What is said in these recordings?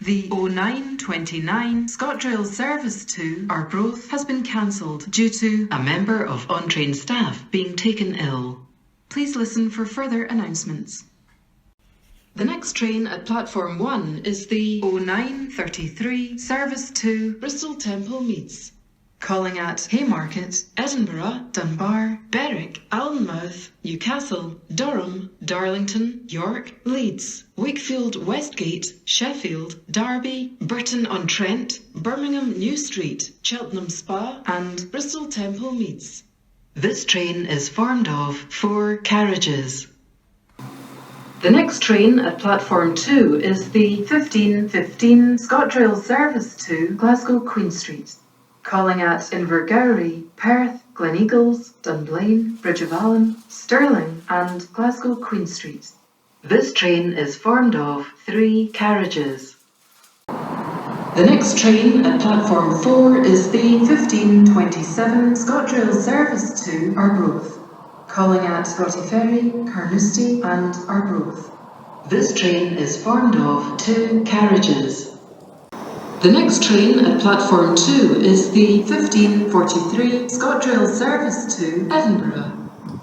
The 0929 ScotRail service to Arbroath has been cancelled due to a member of untrained staff being taken ill. Please listen for further announcements. The next train at platform 1 is the 0933 service to Bristol Temple Meads, calling at Haymarket, Edinburgh, Dunbar, Berwick, Alnmouth, Newcastle, Durham, Darlington, York, Leeds, Wakefield, Westgate, Sheffield, Derby, Burton-on-Trent, Birmingham New Street, Cheltenham Spa and Bristol Temple Meads. This train is formed of 4 carriages. The next train at platform 2 is the 1515 ScotRail service to Glasgow Queen Street, calling at Inverness, Perth, Gleneagles, Dunblane, Bridge of Allen, Stirling and Glasgow Queen Street. This train is formed of 3 carriages. The next train at platform 4 is the 1527 ScotRail service to Arbroath, calling at Ferry, Carnoustie and Arbroath. This train is formed of 2 carriages. The next train at platform 2 is the 1543 ScotRail service to Edinburgh,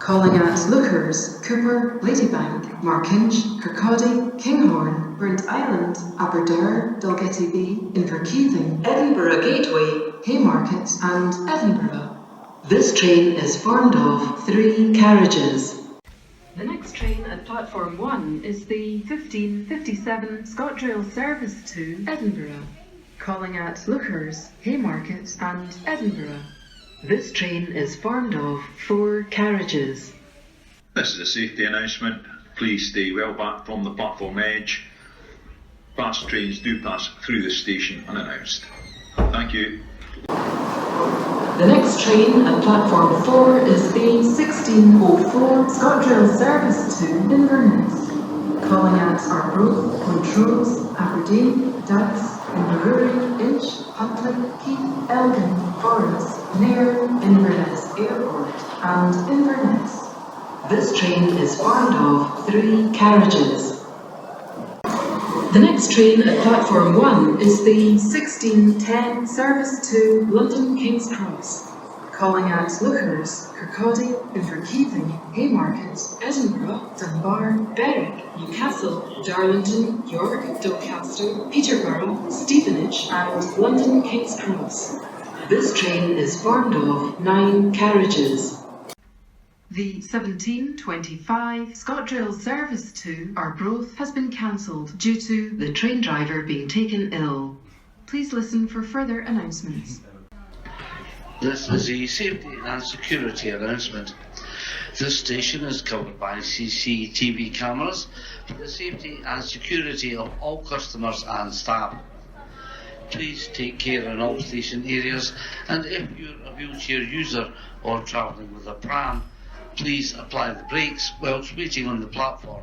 calling at Lookers, Cooper, Ladybank, Markinch, Kirkcaldy, Kinghorn, Burnt Island, Aberdeen, Dalgetty, Inverkeithing, Edinburgh Gateway, Haymarket and Edinburgh. This train is formed of 3 carriages. The next train at platform 1 is the 1557 ScotRail service to Edinburgh, calling at Lookers, Haymarket and Edinburgh. This train is formed of 4 carriages. This is a safety announcement. Please stay well back from the platform edge. Fast trains do pass through the station unannounced. Thank you. The next train at platform 4 is the 1604 ScotRail service to Inverness, calling at Arbroath, Montrose, Aberdeen, Dykes, Inverurie, Inch, Huntly, Keith, Elgin, Forres, Nairn, Inverness Airport and Inverness. This train is formed of 3 carriages. The next train at platform 1 is the 1610 service to London King's Cross, calling at Lookers, Kirkcaldy, Inverkeithing, Haymarket, Edinburgh, Dunbar, Berwick, Newcastle, Darlington, York, Doncaster, Peterborough, Stevenage and London King's Cross. This train is formed of 9 carriages. The 1725 ScotRail service to Arbroath has been cancelled due to the train driver being taken ill. Please listen for further announcements. This is a safety and security announcement. This station is covered by CCTV cameras for the safety and security of all customers and staff. Please take care in all station areas, and if you're a wheelchair user or travelling with a pram, please apply the brakes whilst waiting on the platform.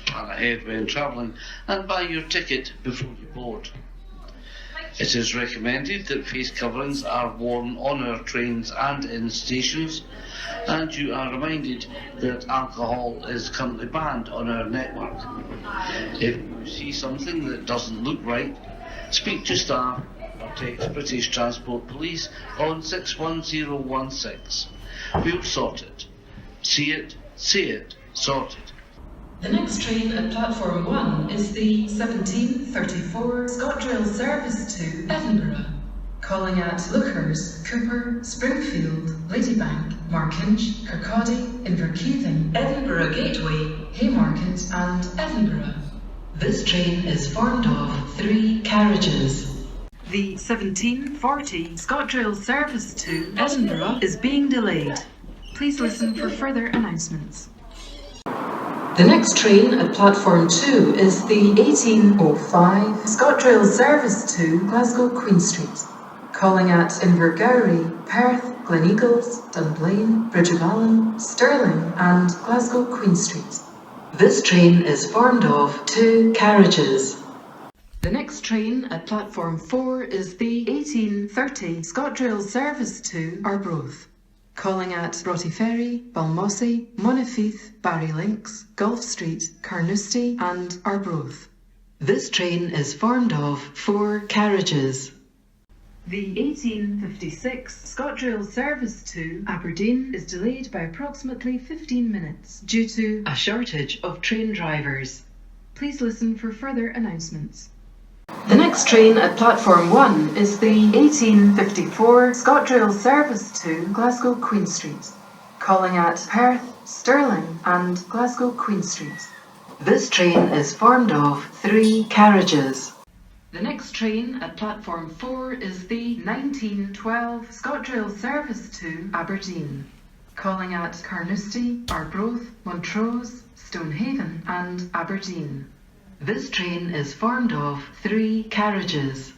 Plan ahead when travelling and buy your ticket before you board. It is recommended that face coverings are worn on our trains and in stations, and you are reminded that alcohol is currently banned on our network. If you see something that doesn't look right, speak to staff or text British Transport Police on 61016. We'll sort it. See it, say it, sort it. The next train at platform 1 is the 1734 ScotRail service to Edinburgh, calling at Lookers, Cooper, Springfield, Ladybank, Markinch, Kirkcaldy, Inverkeithing, Edinburgh Gateway, Haymarket and Edinburgh. This train is formed of 3 carriages. The 1740 ScotRail service to Edinburgh is being delayed. Please listen for further announcements. The next train at platform 2 is the 1805 ScotRail service to Glasgow Queen Street, calling at Inverness, Perth, Gleneagles, Dunblane, Bridge of Allen, Stirling and Glasgow Queen Street. This train is formed of 2 carriages. The next train at platform 4 is the 1830 ScotRail service to Arbroath, calling at Ferry, Balmossy, Monifeith, Barrylinks, Gulf Street, Carnoustie and Arbroath. This train is formed of 4 carriages. The 1856 ScotRail service to Aberdeen is delayed by approximately 15 minutes due to a shortage of train drivers. Please listen for further announcements. The next train at platform 1 is the 1854 ScotRail service to Glasgow Queen Street, calling at Perth, Stirling and Glasgow Queen Street. This train is formed of 3 carriages. The next train at platform 4 is the 1912 ScotRail service to Aberdeen, calling at Carnoustie, Arbroath, Montrose, Stonehaven and Aberdeen. This train is formed of 3 carriages.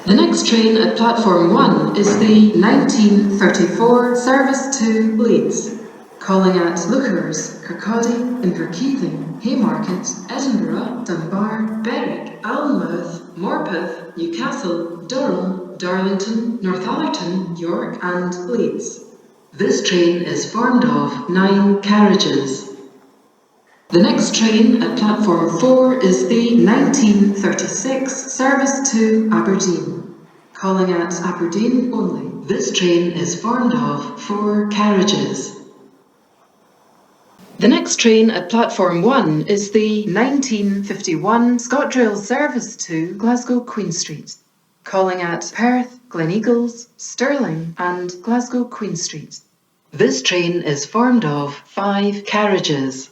The next train at platform 1 is the 1934 service to Leeds, calling at Lookers, Kirkcaldy, Inverkeithing, Haymarket, Edinburgh, Dunbar, Berwick, Alnmouth, Morpeth, Newcastle, Durham, Darlington, Northallerton, York and Leeds. This train is formed of 9 carriages. The next train at platform 4 is the 1936 service to Aberdeen, calling at Aberdeen only. This train is formed of 4 carriages. The next train at platform 1 is the 1951 ScotRail service to Glasgow Queen Street, calling at Perth, Gleneagles, Stirling and Glasgow Queen Street. This train is formed of 5 carriages.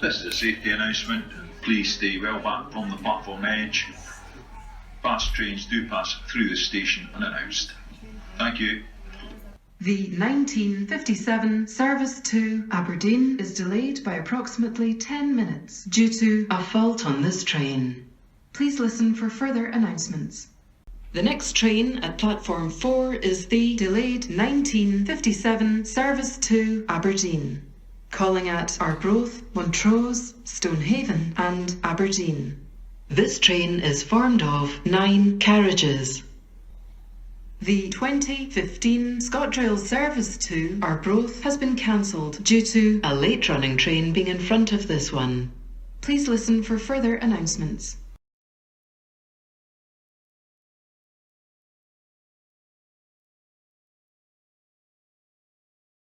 This is a safety announcement. Please stay well back from the platform edge. Fast trains do pass through the station unannounced. Thank you. The 1957 service to Aberdeen is delayed by approximately 10 minutes due to a fault on this train. Please listen for further announcements. The next train at platform 4 is the delayed 1957 service to Aberdeen, calling at Arbroath, Montrose, Stonehaven and Aberdeen. This train is formed of 9 carriages. The 2015 ScotRail service to Arbroath has been cancelled due to a late running train being in front of this one. Please listen for further announcements.